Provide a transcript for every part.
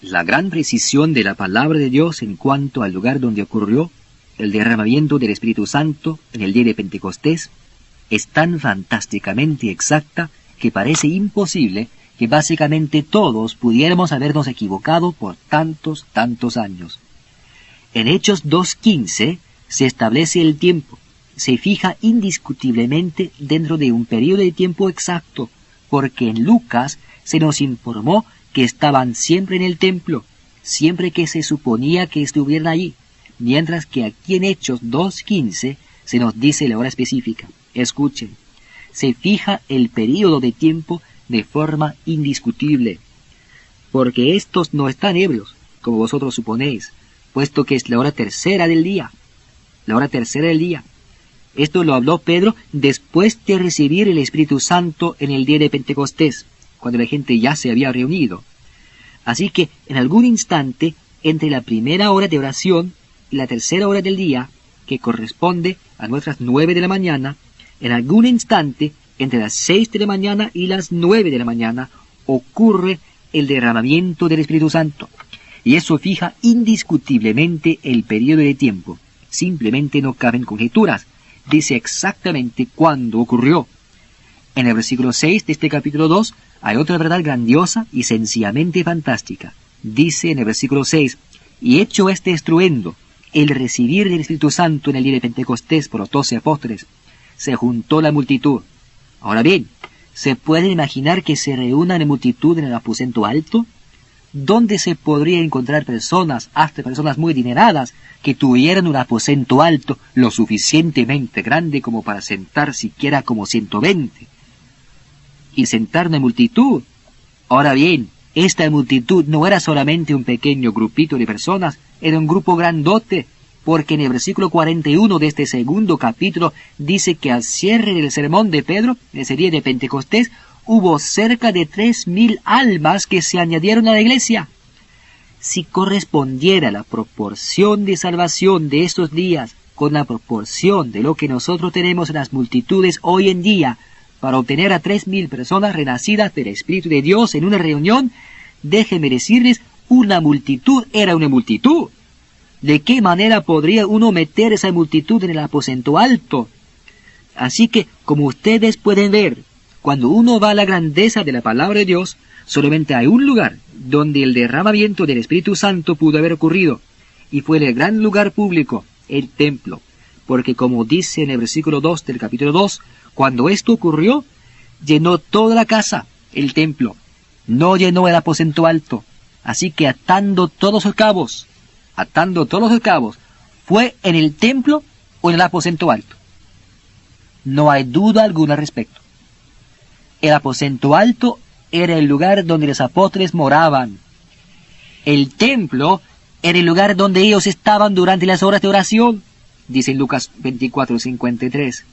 La gran precisión de la palabra de Dios en cuanto al lugar donde ocurrió el derramamiento del Espíritu Santo en el día de Pentecostés es tan fantásticamente exacta que parece imposible que básicamente todos pudiéramos habernos equivocado por tantos años. En Hechos 2:15 se establece el tiempo, se fija indiscutiblemente dentro de un periodo de tiempo exacto, porque en Lucas se nos informó que estaban siempre en el templo, siempre que se suponía que estuvieran allí, mientras que aquí en Hechos 2:15 se nos dice la hora específica. Escuchen, se fija el período de tiempo de forma indiscutible, porque estos no están ebrios, como vosotros suponéis, puesto que es la hora tercera del día. La hora tercera del día. Esto lo habló Pedro después de recibir el Espíritu Santo en el día de Pentecostés, cuando la gente ya se había reunido. Así que en algún instante, entre la primera hora de oración y la tercera hora del día, que corresponde a nuestras 9 de la mañana, en algún instante, entre las 6 de la mañana y las 9 de la mañana, ocurre el derramamiento del Espíritu Santo. Y eso fija indiscutiblemente el periodo de tiempo. Simplemente no caben conjeturas. Dice exactamente cuándo ocurrió. En el versículo 6 de este capítulo 2 hay otra verdad grandiosa y sencillamente fantástica. Dice en el versículo 6, y hecho este estruendo, el recibir del Espíritu Santo en el día de Pentecostés por los 12 apóstoles, se juntó la multitud. Ahora bien, ¿se puede imaginar que se reúnan en multitud en el aposento alto? ¿Dónde se podría encontrar personas, hasta personas muy adineradas, que tuvieran un aposento alto lo suficientemente grande como para sentar siquiera como 120? Y sentar una multitud. Ahora bien, esta multitud no era solamente un pequeño grupito de personas, era un grupo grandote, porque en el versículo 41 de este segundo capítulo dice que al cierre del sermón de Pedro, ese día de Pentecostés, hubo cerca de 3,000 almas que se añadieron a la iglesia. Si correspondiera la proporción de salvación de estos días con la proporción de lo que nosotros tenemos en las multitudes hoy en día, para obtener a 3,000 personas renacidas del Espíritu de Dios en una reunión, déjenme decirles, una multitud era una multitud. ¿De qué manera podría uno meter esa multitud en el aposento alto? Así que, como ustedes pueden ver, cuando uno va a la grandeza de la palabra de Dios, solamente hay un lugar donde el derramamiento del Espíritu Santo pudo haber ocurrido, y fue el gran lugar público, el templo. Porque como dice en el versículo 2 del capítulo 2, cuando esto ocurrió, llenó toda la casa, el templo, no llenó el aposento alto. Así que atando todos los cabos, ¿fue en el templo o en el aposento alto? No hay duda alguna al respecto. El aposento alto era el lugar donde los apóstoles moraban. El templo era el lugar donde ellos estaban durante las horas de oración, dice en Lucas 24:53.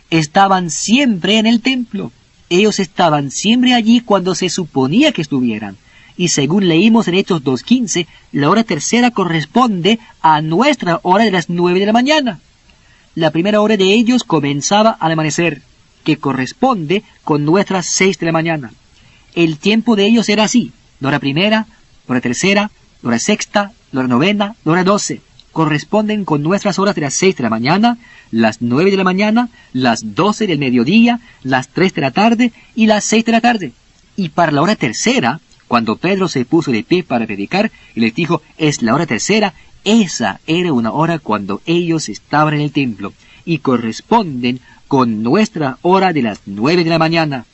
Estaban siempre en el templo. Ellos estaban siempre allí cuando se suponía que estuvieran. Y según leímos en Hechos 2:15, la hora tercera corresponde a nuestra hora de las 9 de la mañana. La primera hora de ellos comenzaba al amanecer, que corresponde con nuestras 6 de la mañana. El tiempo de ellos era así: la hora primera, la hora tercera, la hora sexta, la hora novena, la hora 12. Corresponden con nuestras horas de las 6 de la mañana, las 9 de la mañana, las 12 del mediodía, las 3 de la tarde y las 6 de la tarde. Y para la hora tercera, cuando Pedro se puso de pie para predicar y les dijo, es la hora tercera, esa era una hora cuando ellos estaban en el templo, y corresponden con nuestra hora de las 9 de la mañana.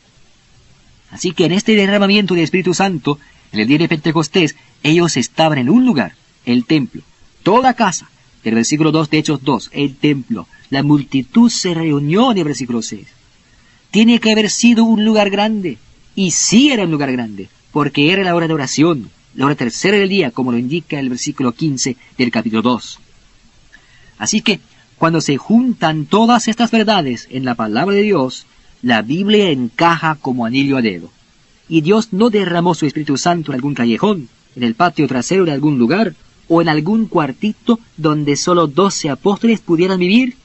Así que en este derramamiento del Espíritu Santo, en el día de Pentecostés, ellos estaban en un lugar, el templo. Toda casa, del versículo 2 de Hechos 2, el templo. La multitud se reunió en el versículo 6. Tiene que haber sido un lugar grande, y sí era un lugar grande, porque era la hora de oración, la hora tercera del día, como lo indica el versículo 15 del capítulo 2. Así que, cuando se juntan todas estas verdades en la palabra de Dios, la Biblia encaja como anillo a dedo. Y Dios no derramó su Espíritu Santo en algún callejón, en el patio trasero de algún lugar, o en algún cuartito donde solo 12 apóstoles pudieran vivir.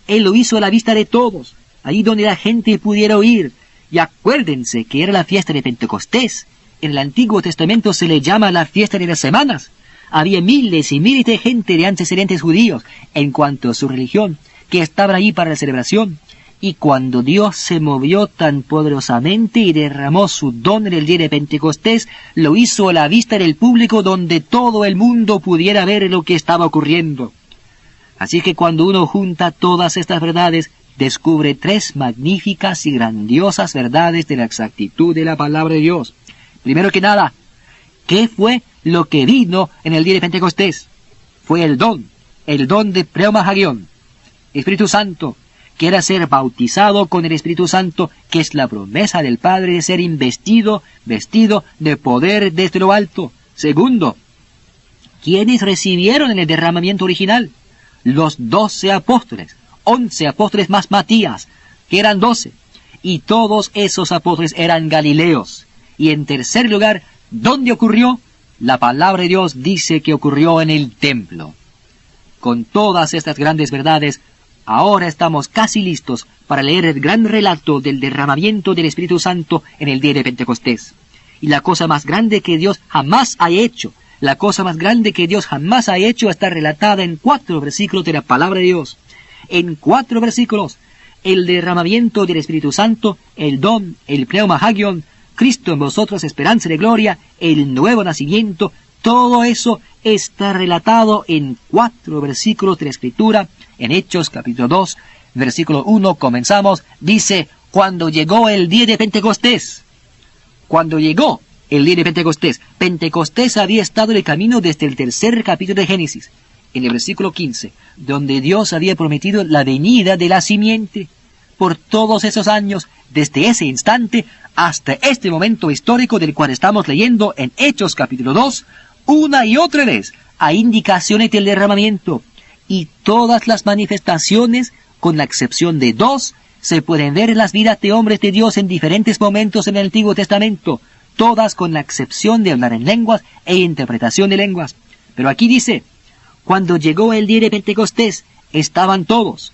Él lo hizo a la vista de todos, allí donde la gente pudiera oír. Y acuérdense que era la fiesta de Pentecostés. en el Antiguo Testamento se le llama la fiesta de las semanas. Había miles y miles de gente de antecedentes judíos, en cuanto a su religión, que estaban allí para la celebración. Y cuando Dios se movió tan poderosamente y derramó su don en el día de Pentecostés, lo hizo a la vista del público donde todo el mundo pudiera ver lo que estaba ocurriendo. Así que cuando uno junta todas estas verdades, descubre tres magníficas y grandiosas verdades de la exactitud de la palabra de Dios. Primero que nada, ¿qué fue lo que vino en el día de Pentecostés? Fue el don de Pneuma Hagion, Espíritu Santo, que era ser bautizado con el Espíritu Santo, que es la promesa del Padre de ser vestido de poder desde lo alto. Segundo, ¿quiénes recibieron en el derramamiento original? Los 12 apóstoles, 11 apóstoles más Matías, que eran 12, y todos esos apóstoles eran galileos. Y en tercer lugar, ¿dónde ocurrió? La palabra de Dios dice que ocurrió en el templo. Con todas estas grandes verdades, ahora estamos casi listos para leer el gran relato del derramamiento del Espíritu Santo en el día de Pentecostés. Y la cosa más grande que Dios jamás ha hecho, está relatada en 4 versículos de la palabra de Dios. En 4 versículos, el derramamiento del Espíritu Santo, el don, el Pneuma Hagion, Cristo en vosotros, esperanza de gloria, el nuevo nacimiento, todo eso está relatado en 4 versículos de la Escritura. En Hechos capítulo 2, versículo 1, comenzamos, dice, cuando llegó el día de Pentecostés. Cuando llegó el día de Pentecostés. Pentecostés había estado en el camino desde el 3er capítulo de Génesis, en el versículo 15, donde Dios había prometido la venida de la simiente. Por todos esos años, desde ese instante hasta este momento histórico del cual estamos leyendo en Hechos capítulo 2, una y otra vez hay indicaciones del derramamiento. Y todas las manifestaciones, con la excepción de 2, se pueden ver en las vidas de hombres de Dios en diferentes momentos en el Antiguo Testamento, todas con la excepción de hablar en lenguas e interpretación de lenguas. Pero aquí dice, cuando llegó el día de Pentecostés, estaban todos.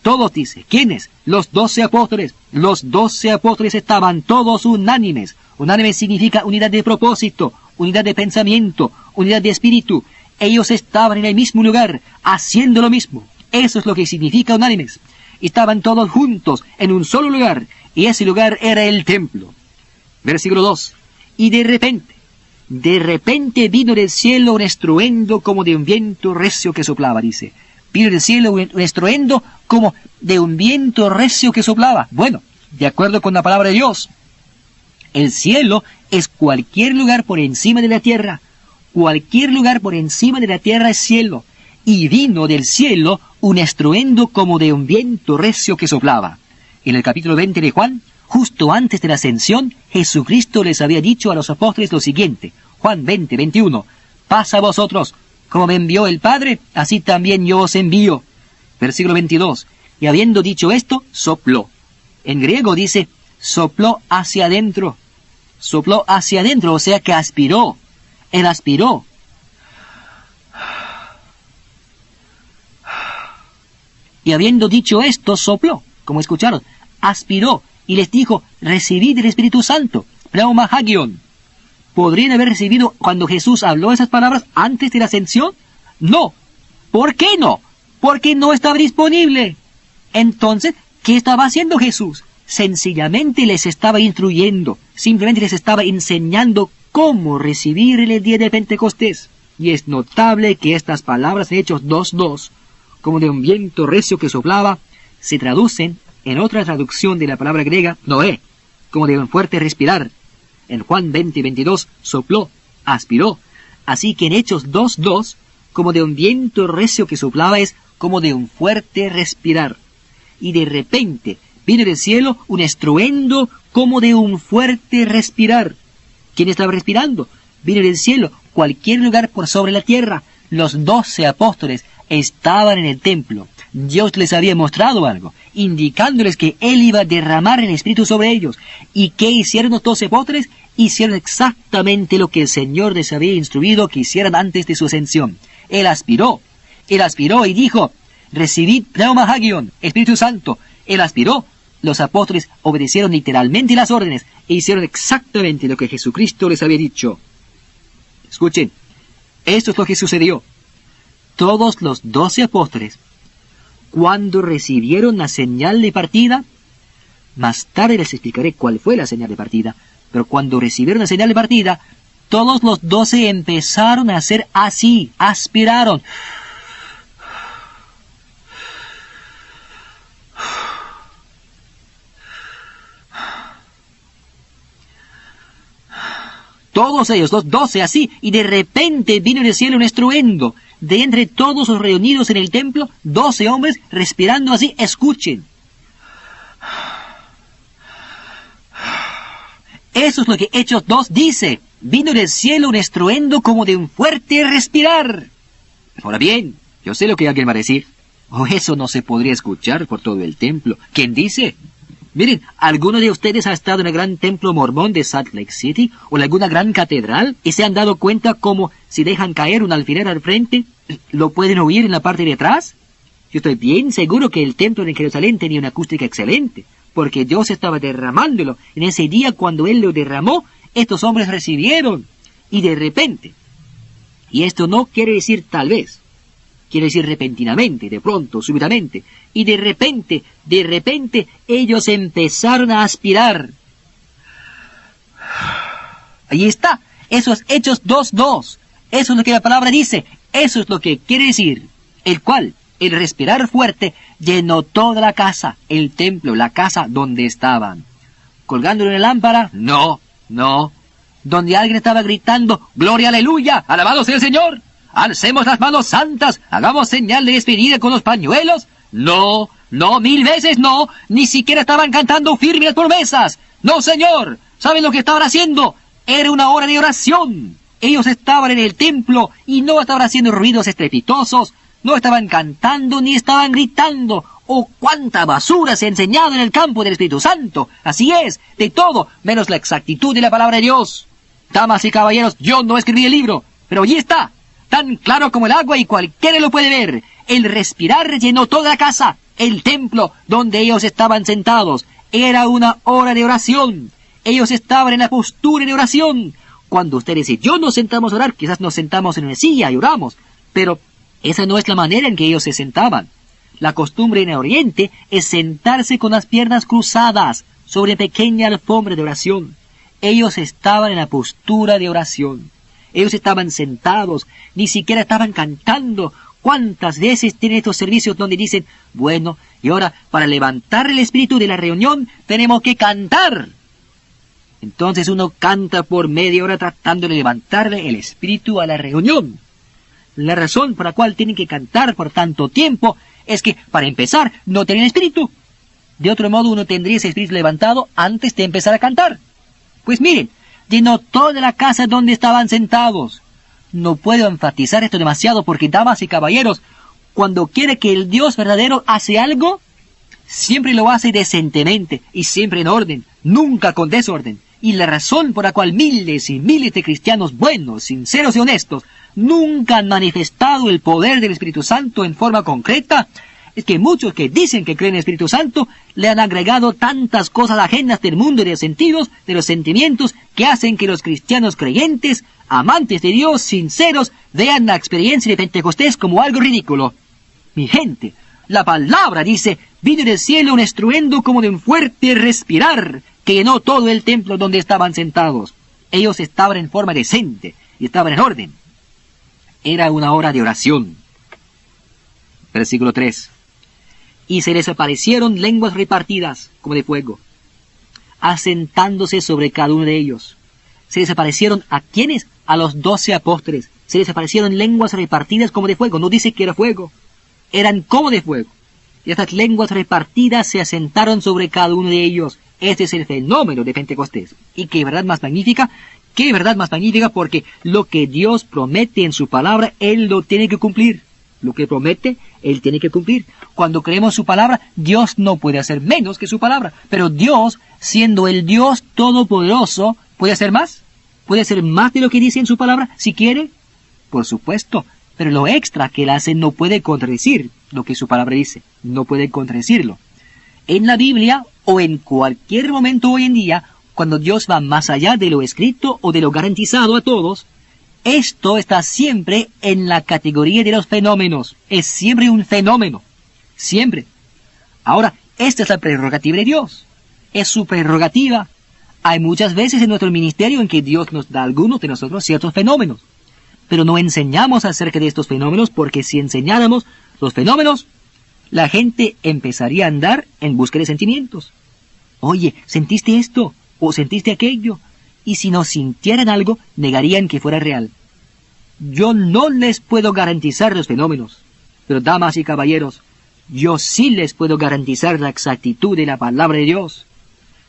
Todos, dice. ¿Quiénes? Los 12 apóstoles. Los 12 apóstoles estaban todos unánimes. Unánime significa unidad de propósito, unidad de pensamiento, unidad de espíritu. Ellos estaban en el mismo lugar, haciendo lo mismo. Eso es lo que significa unánimes. Estaban todos juntos, en un solo lugar, y ese lugar era el templo. Versículo 2. Y de repente vino del cielo un estruendo como de un viento recio que soplaba, dice. Vino del cielo un estruendo como de un viento recio que soplaba. Bueno, de acuerdo con la palabra de Dios, el cielo es cualquier lugar por encima de la tierra. Cualquier lugar por encima de la tierra es cielo. Y vino del cielo un estruendo como de un viento recio que soplaba. En el capítulo 20 de Juan, justo antes de la ascensión, Jesucristo les había dicho a los apóstoles lo siguiente. Juan 20, 21. Pasa a vosotros, como me envió el Padre, así también yo os envío. Versículo 22. Y habiendo dicho esto, sopló. En griego dice, sopló hacia adentro. Sopló hacia adentro, o sea que aspiró. Él aspiró. Y habiendo dicho esto, sopló, como escucharon, aspiró y les dijo, recibid el Espíritu Santo, Pneuma Hagion. ¿Podrían haber recibido cuando Jesús habló esas palabras antes de la ascensión? No. ¿Por qué no? Porque no estaba disponible. Entonces, ¿qué estaba haciendo Jesús? Sencillamente les estaba instruyendo, simplemente les estaba enseñando cómo recibir en el día de Pentecostés. Y es notable que estas palabras en Hechos 2:2, como de un viento recio que soplaba, se traducen en otra traducción de la palabra griega, noé, como de un fuerte respirar. En Juan 20:22, sopló, aspiró. Así que en Hechos 2:2, como de un viento recio que soplaba, es como de un fuerte respirar. Y de repente vino del cielo un estruendo como de un fuerte respirar. ¿Quién estaba respirando? Vino del cielo, cualquier lugar por sobre la tierra. Los 12 apóstoles estaban en el templo. Dios les había mostrado algo, indicándoles que Él iba a derramar el Espíritu sobre ellos. ¿Y qué hicieron los 12 apóstoles? Hicieron exactamente lo que el Señor les había instruido que hicieran antes de su ascensión. Él aspiró y dijo, recibid Pneuma Hagion, Espíritu Santo. Él aspiró, los apóstoles obedecieron literalmente las órdenes e hicieron exactamente lo que Jesucristo les había dicho. Escuchen, esto es lo que sucedió. Todos los 12 apóstoles, cuando recibieron la señal de partida, más tarde les explicaré cuál fue la señal de partida, pero cuando recibieron la señal de partida, todos los 12 empezaron a hacer así, aspiraron. Todos ellos, los 12 así, y de repente vino del cielo un estruendo. De entre todos los reunidos en el templo, 12 hombres respirando así, escuchen. Eso es lo que Hechos 2 dice. Vino del cielo un estruendo como de un fuerte respirar. Ahora bien, yo sé lo que alguien va a decir. Oh, eso no se podría escuchar por todo el templo. ¿Quién dice? Miren, ¿alguno de ustedes ha estado en el gran templo mormón de Salt Lake City o en alguna gran catedral y se han dado cuenta cómo si dejan caer un alfiler al frente, lo pueden oír en la parte de atrás? Yo estoy bien seguro que el templo de Jerusalén tenía una acústica excelente, porque Dios estaba derramándolo. En ese día cuando Él lo derramó, estos hombres recibieron, y de repente, y esto no quiere decir tal vez, quiere decir repentinamente, de pronto, súbitamente, y de repente, ellos empezaron a aspirar. Ahí está, eso es Hechos 2:2, eso es lo que la palabra dice, eso es lo que quiere decir, el cual, el respirar fuerte, llenó toda la casa, el templo, la casa donde estaban. ¿Colgándolo en la lámpara? No. Donde alguien estaba gritando, ¡Gloria, aleluya! ¡Alabado sea el Señor! ¡Alcemos las manos santas! ¡Hagamos señal de despedida con los pañuelos! No, 1000 veces no. Ni siquiera estaban cantando firmes promesas. ¡No, Señor! ¿Saben lo que estaban haciendo? Era una hora de oración. Ellos estaban en el templo y no estaban haciendo ruidos estrepitosos. No estaban cantando ni estaban gritando. ¡Oh, cuánta basura se ha enseñado en el campo del Espíritu Santo! Así es, de todo, menos la exactitud de la palabra de Dios. Damas y caballeros, yo no escribí el libro, pero allí está, tan claro como el agua y cualquiera lo puede ver. El respirar llenó toda la casa, el templo donde ellos estaban sentados. Era una hora de oración. Ellos estaban en la postura de oración. Cuando ustedes y yo nos sentamos a orar, quizás nos sentamos en una silla y oramos, pero esa no es la manera en que ellos se sentaban. La costumbre en el Oriente es sentarse con las piernas cruzadas sobre pequeña alfombra de oración. Ellos estaban en la postura de oración. Ellos estaban sentados, ni siquiera estaban cantando. ¿Cuántas veces tienen estos servicios donde dicen, bueno, y ahora para levantar el espíritu de la reunión tenemos que cantar? Entonces uno canta por media hora tratando de levantarle el espíritu a la reunión. La razón por la cual tienen que cantar por tanto tiempo es que, para empezar, no tienen espíritu. De otro modo, uno tendría ese espíritu levantado antes de empezar a cantar. Pues miren, llenó toda la casa donde estaban sentados. No puedo enfatizar esto demasiado porque, damas y caballeros, cuando quiere que el Dios verdadero hace algo, siempre lo hace decentemente y siempre en orden, nunca con desorden. Y la razón por la cual miles y miles de cristianos buenos, sinceros y honestos nunca han manifestado el poder del Espíritu Santo en forma concreta, es que muchos que dicen que creen en el Espíritu Santo le han agregado tantas cosas ajenas del mundo y de los sentidos, de los sentimientos, que hacen que los cristianos creyentes, amantes de Dios, sinceros, vean la experiencia de Pentecostés como algo ridículo. Mi gente, la palabra dice, vino del cielo un estruendo como de un fuerte respirar, que llenó todo el templo donde estaban sentados. Ellos estaban en forma decente y estaban en orden. Era una hora de oración. Versículo 3. Y se les aparecieron lenguas repartidas como de fuego, asentándose sobre cada uno de ellos. Se les aparecieron ¿a quiénes? A los 12 apóstoles. Se les aparecieron lenguas repartidas como de fuego. No dice que era fuego. Eran como de fuego. Y estas lenguas repartidas se asentaron sobre cada uno de ellos. Este es el fenómeno de Pentecostés. Y qué verdad más magnífica. Qué verdad más magnífica, porque lo que Dios promete en su palabra, Él lo tiene que cumplir. Lo que promete, Él tiene que cumplir. Cuando creemos su palabra, Dios no puede hacer menos que su palabra. Pero Dios, siendo el Dios todopoderoso, ¿puede hacer más? ¿Puede hacer más de lo que dice en su palabra, si quiere? Por supuesto. Pero lo extra que Él hace no puede contradecir lo que su palabra dice. No puede contradecirlo. En la Biblia, o en cualquier momento hoy en día, cuando Dios va más allá de lo escrito o de lo garantizado a todos, esto está siempre en la categoría de los fenómenos. Es siempre un fenómeno. Siempre. Ahora, esta es la prerrogativa de Dios. Es su prerrogativa. Hay muchas veces en nuestro ministerio en que Dios nos da a algunos de nosotros ciertos fenómenos. Pero no enseñamos acerca de estos fenómenos, porque si enseñáramos los fenómenos, la gente empezaría a andar en busca de sentimientos. Oye, ¿sentiste esto? ¿O sentiste aquello? Y si no sintieran algo, negarían que fuera real. Yo no les puedo garantizar los fenómenos, pero damas y caballeros, yo sí les puedo garantizar la exactitud de la palabra de Dios,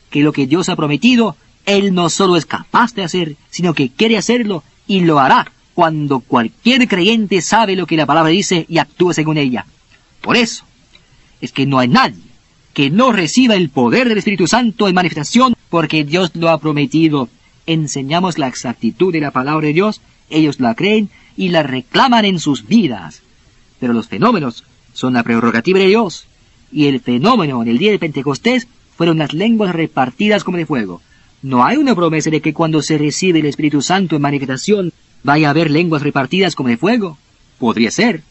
que lo que Dios ha prometido, Él no solo es capaz de hacer, sino que quiere hacerlo y lo hará cuando cualquier creyente sabe lo que la palabra dice y actúa según ella. Por eso es que no hay nadie que no reciba el poder del Espíritu Santo en manifestación, porque Dios lo ha prometido. Enseñamos la exactitud de la palabra de Dios, ellos la creen y la reclaman en sus vidas. Pero los fenómenos son la prerrogativa de Dios, y el fenómeno en el día de Pentecostés fueron las lenguas repartidas como de fuego. No hay una promesa de que cuando se recibe el Espíritu Santo en manifestación vaya a haber lenguas repartidas como de fuego. Podría ser,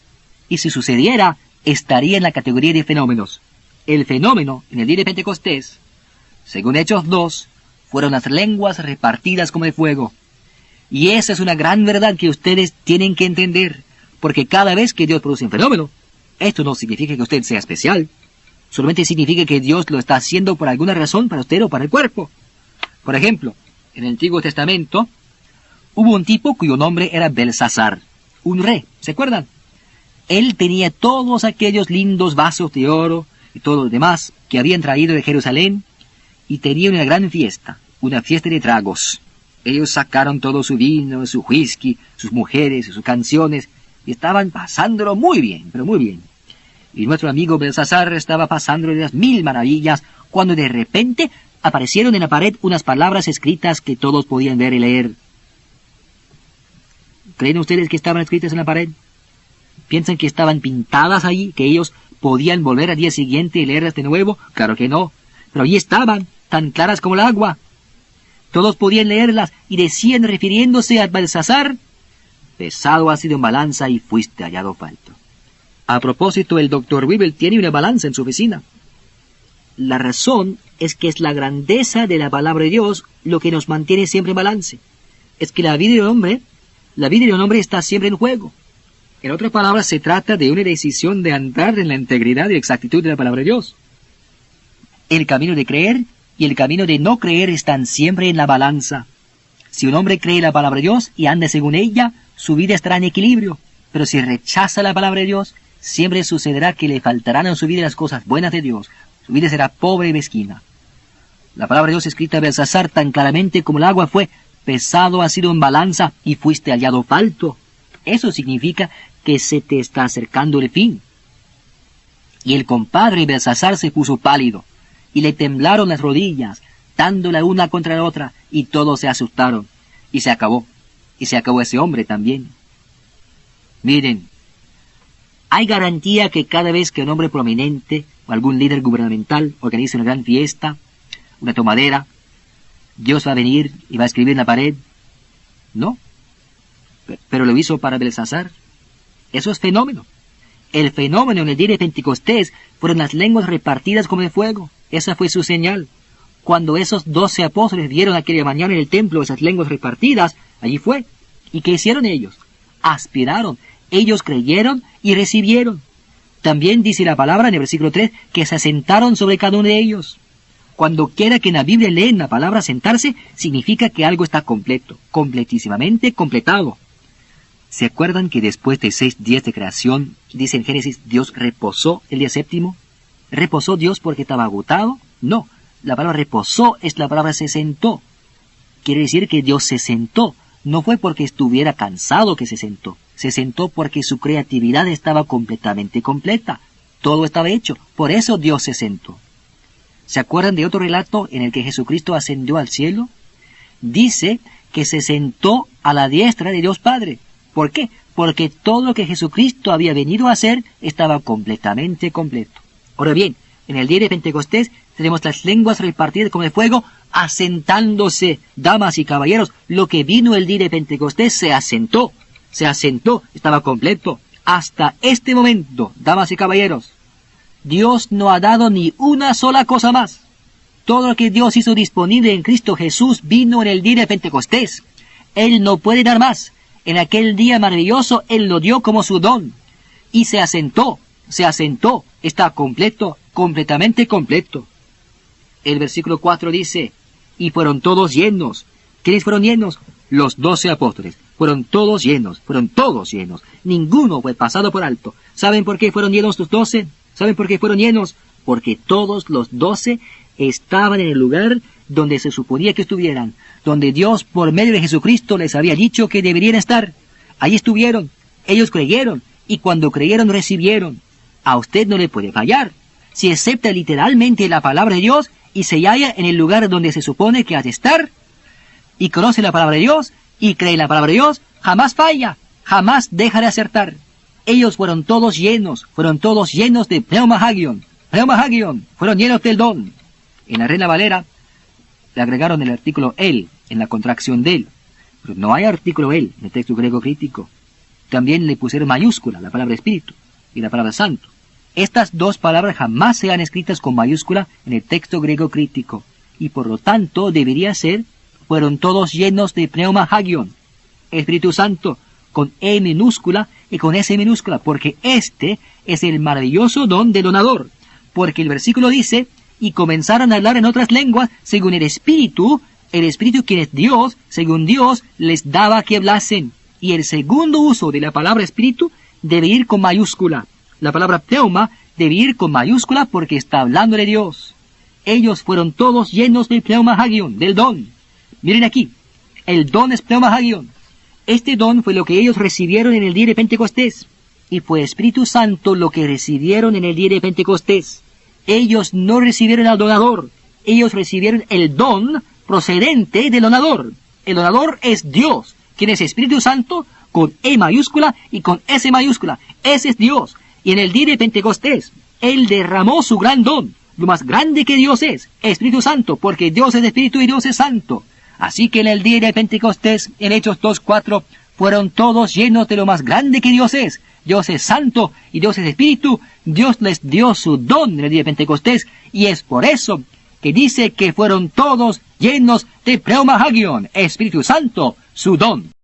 y si sucediera, estaría en la categoría de fenómenos. El fenómeno en el día de Pentecostés, según Hechos 2, fueron las lenguas repartidas como de fuego. Y esa es una gran verdad que ustedes tienen que entender, porque cada vez que Dios produce un fenómeno, esto no significa que usted sea especial, solamente significa que Dios lo está haciendo por alguna razón para usted o para el cuerpo. Por ejemplo, en el Antiguo Testamento, hubo un tipo cuyo nombre era Belsasar, un rey, ¿se acuerdan? Él tenía todos aquellos lindos vasos de oro y todo lo demás que habían traído de Jerusalén, y tenía una gran fiesta, una fiesta de tragos. Ellos sacaron todo su vino, su whisky, sus mujeres, sus canciones, y estaban pasándolo muy bien, pero muy bien. Y nuestro amigo Belsasar estaba pasándolo de las mil maravillas, cuando de repente aparecieron en la pared unas palabras escritas que todos podían ver y leer. ¿Creen ustedes que estaban escritas en la pared? ¿Piensan que estaban pintadas allí, que ellos podían volver al día siguiente y leerlas de nuevo? Claro que no, pero allí estaban, tan claras como el agua. Todos podían leerlas y decían, refiriéndose a Belsasar: pesado has sido en balanza y fuiste hallado falto. A propósito, el Dr. Weevil tiene una balanza en su oficina. La razón es que es la grandeza de la palabra de Dios lo que nos mantiene siempre en balance. Es que la vida de un hombre está siempre en juego. En otras palabras, se trata de una decisión de andar en la integridad y exactitud de la palabra de Dios. El camino de creer y el camino de no creer están siempre en la balanza. Si un hombre cree la palabra de Dios y anda según ella, su vida estará en equilibrio. Pero si rechaza la palabra de Dios, siempre sucederá que le faltarán en su vida las cosas buenas de Dios. Su vida será pobre y mezquina. La palabra de Dios escrita a Belsasar tan claramente como el agua fue: pesado has sido en balanza y fuiste hallado falto. Eso significa que se te está acercando el fin. Y el compadre Belsasar se puso pálido, y le temblaron las rodillas, dándola una contra la otra, y todos se asustaron. Y se acabó ese hombre también. Miren, hay garantía que cada vez que un hombre prominente o algún líder gubernamental organiza una gran fiesta, una tomadera, Dios va a venir y va a escribir en la pared. No, pero lo hizo para Belsasar. Eso es fenómeno. El fenómeno en el día de Pentecostés fueron las lenguas repartidas como de fuego. Esa fue su señal. Cuando esos 12 apóstoles vieron aquella mañana en el templo esas lenguas repartidas, allí fue. ¿Y qué hicieron ellos? Aspiraron. Ellos creyeron y recibieron. También dice la palabra en el versículo 3 que se asentaron sobre cada uno de ellos. Cuando quiera que en la Biblia leen la palabra sentarse, significa que algo está completo, completísimamente completado. ¿Se acuerdan que después de 6 días de creación, dice en Génesis, Dios reposó el día séptimo? ¿Reposó Dios porque estaba agotado? No, la palabra reposó es la palabra se sentó. Quiere decir que Dios se sentó. No fue porque estuviera cansado que se sentó. Se sentó porque su creatividad estaba completamente completa. Todo estaba hecho. Por eso Dios se sentó. ¿Se acuerdan de otro relato en el que Jesucristo ascendió al cielo? Dice que se sentó a la diestra de Dios Padre. ¿Por qué? Porque todo lo que Jesucristo había venido a hacer estaba completamente completo. Ahora bien, en el día de Pentecostés tenemos las lenguas repartidas como el fuego, asentándose. Damas y caballeros, lo que vino el día de Pentecostés se asentó, estaba completo. Hasta este momento, damas y caballeros, Dios no ha dado ni una sola cosa más. Todo lo que Dios hizo disponible en Cristo Jesús vino en el día de Pentecostés. Él no puede dar más. En aquel día maravilloso, Él lo dio como su don. Y se asentó, está completo, completamente completo. El versículo 4 dice, y fueron todos llenos. ¿Quiénes fueron llenos? Los 12 apóstoles. Fueron todos llenos. Ninguno fue pasado por alto. ¿Saben por qué fueron llenos los 12? ¿Saben por qué fueron llenos? Porque todos los 12 estaban en el lugar donde se suponía que estuvieran, donde Dios por medio de Jesucristo les había dicho que deberían estar. Allí estuvieron, ellos creyeron, y cuando creyeron recibieron. A usted no le puede fallar. Si acepta literalmente la palabra de Dios y se halla en el lugar donde se supone que ha de estar, y conoce la palabra de Dios, y cree en la palabra de Dios, jamás falla, jamás deja de acertar. Ellos fueron todos llenos de pneumahagion, fueron llenos del don. En la Reina Valera le agregaron el artículo el, en la contracción del, pero no hay artículo el en el texto griego crítico. También le pusieron mayúscula la palabra espíritu y la palabra santo. Estas dos palabras jamás sean escritas con mayúscula en el texto griego crítico, y por lo tanto debería ser, fueron todos llenos de pneumahagion, Espíritu Santo, con E minúscula y con S minúscula, porque este es el maravilloso don del donador, porque el versículo dice, y comenzaron a hablar en otras lenguas según el Espíritu quien es Dios, según Dios les daba que hablasen. Y el segundo uso de la palabra Espíritu debe ir con mayúscula. La palabra pneuma debe ir con mayúscula porque está hablando de Dios. Ellos fueron todos llenos del pneumahagion, del don. Miren aquí, el don es pneumahagion. Este don fue lo que ellos recibieron en el día de Pentecostés, y fue Espíritu Santo lo que recibieron en el día de Pentecostés. Ellos no recibieron al donador, ellos recibieron el don procedente del donador. El donador es Dios, quien es Espíritu Santo, con E mayúscula y con S mayúscula. Ese es Dios. Y en el día de Pentecostés, Él derramó su gran don, lo más grande que Dios es, Espíritu Santo, porque Dios es Espíritu y Dios es Santo. Así que en el día de Pentecostés, en Hechos 2:4, fueron todos llenos de lo más grande que Dios es. Dios es santo y Dios es espíritu. Dios les dio su don en el día de Pentecostés, y es por eso que dice que fueron todos llenos de pneumahagion, Espíritu Santo, su don.